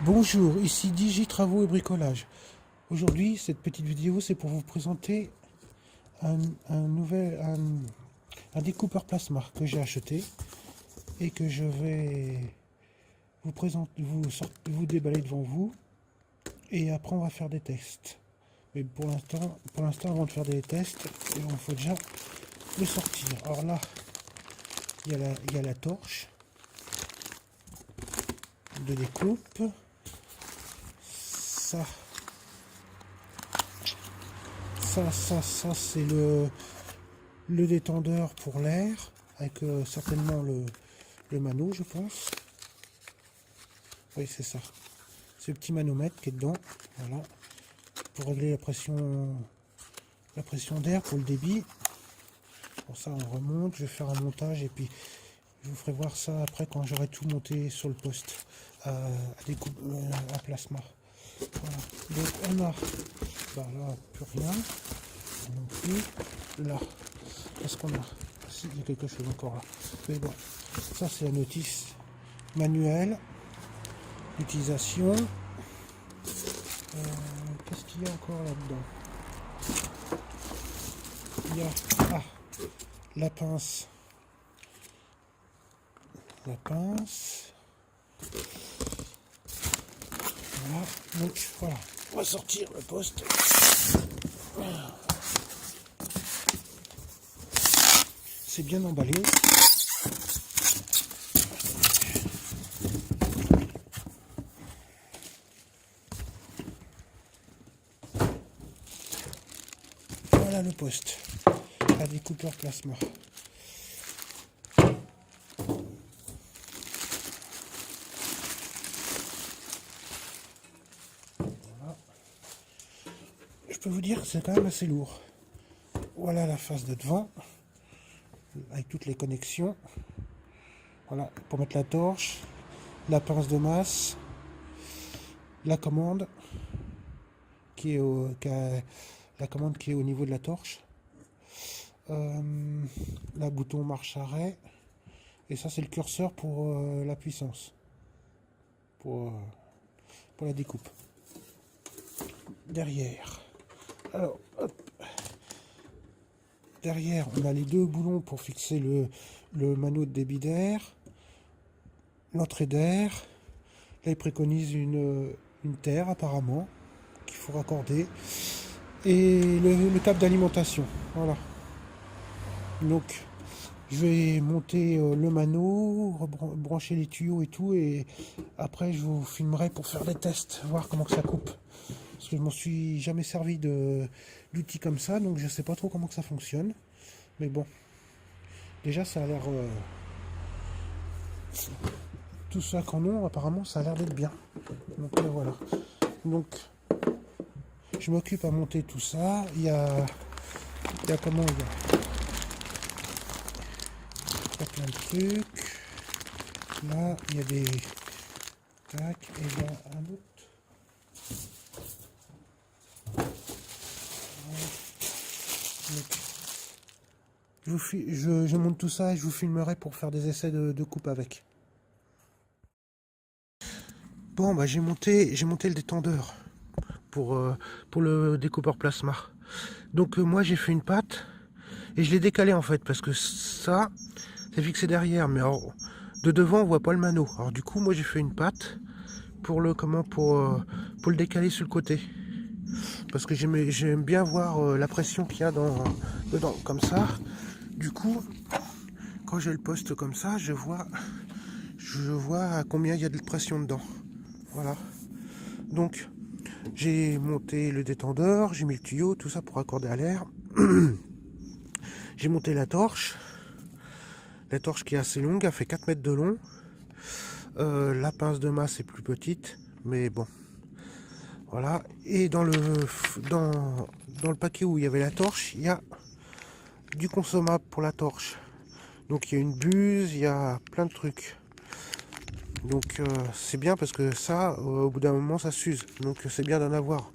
Bonjour, ici Digi Travaux et Bricolage. Aujourd'hui, cette petite vidéo, c'est pour vous présenter un, un nouvel un découpeur plasma que j'ai acheté et que je vais vous présenter, vous déballer devant vous. Et après, on va faire des tests. Mais pour l'instant, avant de faire des tests, il faut déjà le sortir. Alors là, il y a la torche de découpe. Ça, c'est le détendeur pour l'air, avec certainement le mano, je pense. Oui, c'est ça. Ce petit manomètre qui est dedans, voilà, pour régler la pression d'air, pour le débit. Pour ça, on remonte, je vais faire un montage et puis je vous ferai voir ça après quand j'aurai tout monté sur le poste à plasma. Voilà. Donc on a, bah là, plus rien, non plus. Là, qu'est-ce qu'on a? Si, il y a quelque chose encore là. Mais bon, ça c'est la notice manuelle d'utilisation. Qu'est-ce qu'il y a encore là-dedans? Il y a la pince. La pince. Voilà, donc voilà, on va sortir le poste. C'est bien emballé. Voilà le poste à découpeur plasma. Voilà. Je peux vous dire que c'est quand même assez lourd. Voilà la face de devant, avec toutes les connexions. Voilà, pour mettre la torche, la pince de masse, la commande la commande qui est au niveau de la torche, la bouton marche arrêt, et ça c'est le curseur pour la puissance, pour la découpe. Derrière, alors hop, derrière on a les deux boulons pour fixer le mano de débit d'air, l'entrée d'air. Là, il préconise une terre apparemment qu'il faut raccorder et le câble d'alimentation. Voilà. Donc, je vais monter le mano, brancher les tuyaux et tout, et après, je vous filmerai pour faire des tests, voir comment que ça coupe. Parce que je m'en suis jamais servi d'outils comme ça, donc je sais pas trop comment que ça fonctionne. Mais bon, déjà, ça a l'air tout ça qu'en ont, apparemment, ça a l'air d'être bien. Donc voilà. Donc, je m'occupe à monter tout ça. Il y a comment il y a plein de trucs. Là, il y a des tac et là un autre. Donc, je monte tout ça et je vous filmerai pour faire des essais de coupe avec. Bon, bah j'ai monté le détendeur pour le découpeur plasma. Donc moi j'ai fait une patte et je l'ai décalé en fait parce que ça c'est fixé derrière, mais alors, de devant on voit pas le mano. Alors du coup moi j'ai fait une patte pour le pour le décaler sur le côté, parce que j'aime bien voir la pression qu'il y a dedans comme ça. Du coup quand j'ai le poste comme ça, je vois à combien il y a de pression dedans. Voilà. Donc j'ai monté le détendeur, j'ai mis le tuyau, tout ça pour accorder à l'air. J'ai monté la torche qui est assez longue, elle fait 4 mètres de long. La pince de masse est plus petite, mais bon. Voilà. Et dans le paquet où il y avait la torche, il y a du consommable pour la torche. Donc il y a une buse, il y a plein de trucs. Donc c'est bien parce que ça, au bout d'un moment, ça s'use. Donc c'est bien d'en avoir.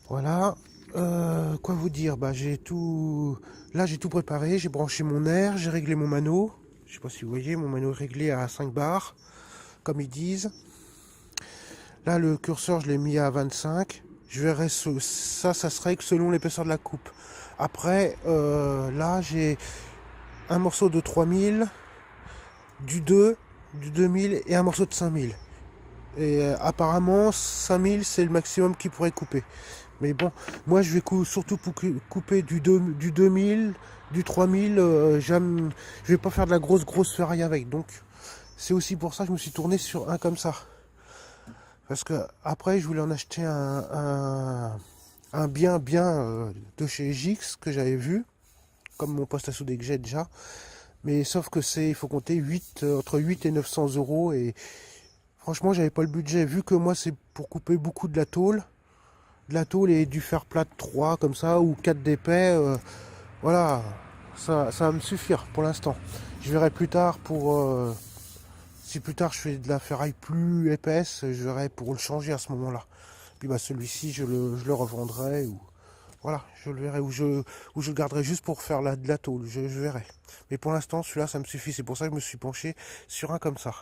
Voilà. Quoi vous dire? Bah là j'ai tout préparé, j'ai branché mon air, j'ai réglé mon mano. Je sais pas si vous voyez, mon mano est réglé à 5 bars, comme ils disent. Là, le curseur, je l'ai mis à 25. Je verrai ça se règle selon l'épaisseur de la coupe. Après, là, j'ai un morceau de 3000, du 2, du 2000 et un morceau de 5000. Et apparemment, 5000, c'est le maximum qu'il pourrait couper. Mais bon, moi, je vais surtout pour couper du 2000, du 3000. Je vais pas faire de la grosse ferraille avec. Donc, c'est aussi pour ça que je me suis tourné sur un comme ça. Parce que après, je voulais en acheter un bien de chez JX que j'avais vu, comme mon poste à souder que j'ai déjà. Mais sauf que il faut compter entre 8 et 900 euros. Et franchement, j'avais pas le budget. Vu que moi, c'est pour couper beaucoup de la tôle. De la tôle et du fer plat de 3 comme ça, ou 4 d'épais. Voilà, ça va me suffire pour l'instant. Je verrai plus tard si plus tard je fais de la ferraille plus épaisse, je verrai pour le changer à ce moment-là. Puis bah celui-ci, je le revendrai ou voilà, je le verrai ou je le garderai juste pour faire de la tôle. Je verrai. Mais pour l'instant, celui-là, ça me suffit. C'est pour ça que je me suis penché sur un comme ça.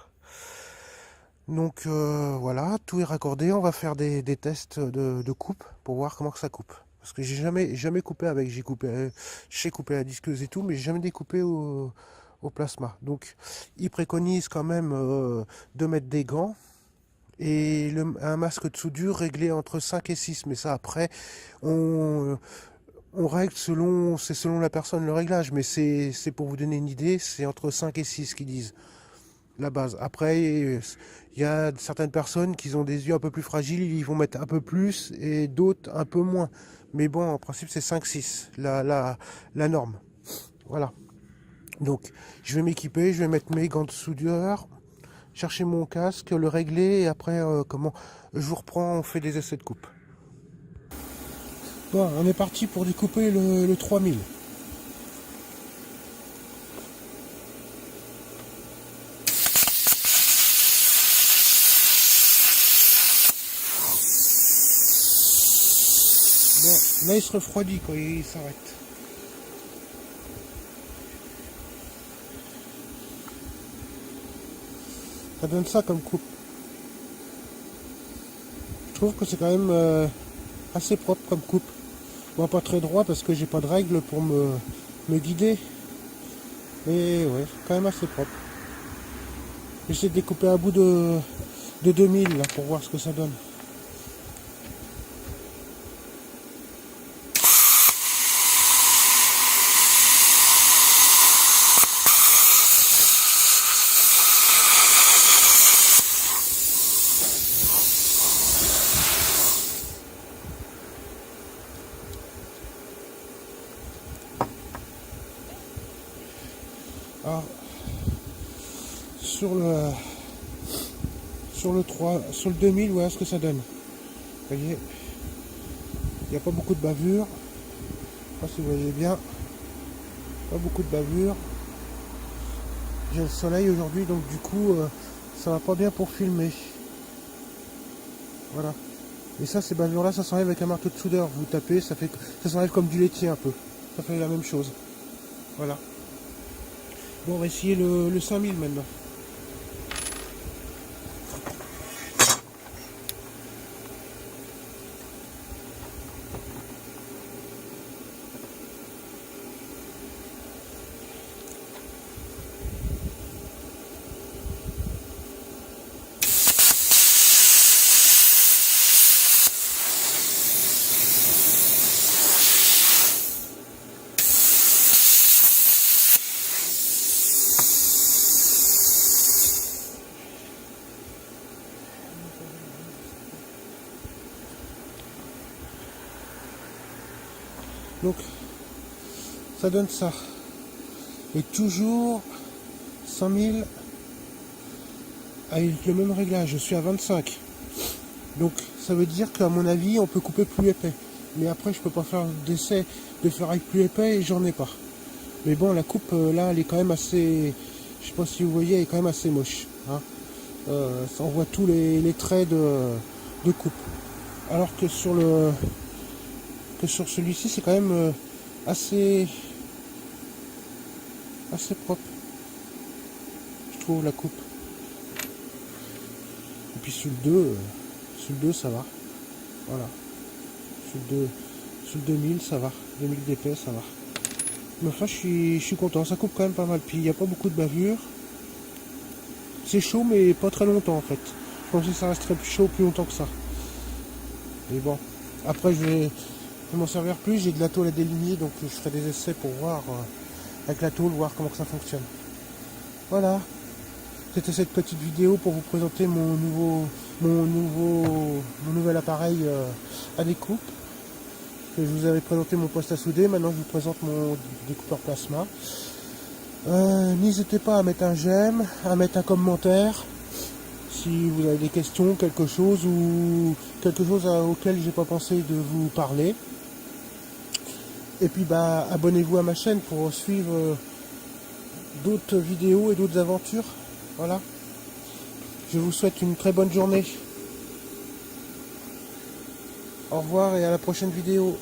Donc voilà, tout est raccordé. On va faire des tests de coupe pour voir comment que ça coupe. Parce que j'ai jamais coupé avec. Je sais couper à la disqueuse et tout, mais j'ai jamais découpé au plasma. Donc ils préconisent quand même de mettre des gants et un masque de soudure réglé entre 5 et 6. Mais ça après, on règle c'est selon la personne le réglage. Mais c'est pour vous donner une idée, c'est entre 5 et 6 qu'ils disent. La base. Après, il y a certaines personnes qui ont des yeux un peu plus fragiles, ils vont mettre un peu plus et d'autres un peu moins. Mais bon, en principe, c'est 5-6, la norme. Voilà. Donc, je vais m'équiper, je vais mettre mes gants de soudure, chercher mon casque, le régler et après, je vous reprends, on fait des essais de coupe. Bon, on est parti pour découper le 3000. Bon, là il se refroidit quand il s'arrête. Ça donne ça comme coupe. Je trouve que c'est quand même assez propre comme coupe. Bon, pas très droit parce que j'ai pas de règle pour me guider. Mais ouais, quand même assez propre. J'essaie de découper un bout de 2000 là, pour voir ce que ça donne. Alors, sur le 2000, voilà ce que ça donne. Vous voyez, il n'y a pas beaucoup de bavure. Je sais pas si vous voyez bien. Pas beaucoup de bavure. J'ai le soleil aujourd'hui, donc du coup, ça va pas bien pour filmer. Voilà. Et ça, ces bavures-là, ça s'enlève avec un marteau de soudeur. Vous tapez, ça s'enlève comme du laitier un peu. Ça fait la même chose. Voilà. Bon, on va essayer le 5000 maintenant. Donc, ça donne ça. Et toujours 5000 avec le même réglage. Je suis à 25. Donc, ça veut dire qu'à mon avis, on peut couper plus épais. Mais après, je peux pas faire d'essai de ferraille plus épais et j'en ai pas. Mais bon, la coupe, là, elle est quand même assez... Je sais pas si vous voyez, elle est quand même assez moche. Hein. Ça, on voit tous les traits de coupe. Alors que sur celui-ci, c'est quand même assez propre, je trouve, la coupe. Et puis sur le 2, Sur le 2 ça va. Voilà. Sur le 2000 ça va. 2000 dp ça va. Mais enfin je suis content, ça coupe quand même pas mal. Puis il n'y a pas beaucoup de bavure. C'est chaud mais pas très longtemps en fait. Je pensais que ça resterait plus chaud plus longtemps que ça. Mais bon. Après je vais m'en servir plus. J'ai de la tôle à déligner donc je ferai des essais pour voir avec la tôle, voir comment que ça fonctionne. Voilà. C'était cette petite vidéo pour vous présenter mon nouvel appareil à découpe. Je vous avais présenté mon poste à souder, maintenant je vous présente mon découpeur plasma. N'hésitez pas à mettre un j'aime, à mettre un commentaire si vous avez des questions, quelque chose auquel j'ai pas pensé de vous parler. Et puis abonnez-vous à ma chaîne pour suivre d'autres vidéos et d'autres aventures. Voilà. Je vous souhaite une très bonne journée. Au revoir et à la prochaine vidéo.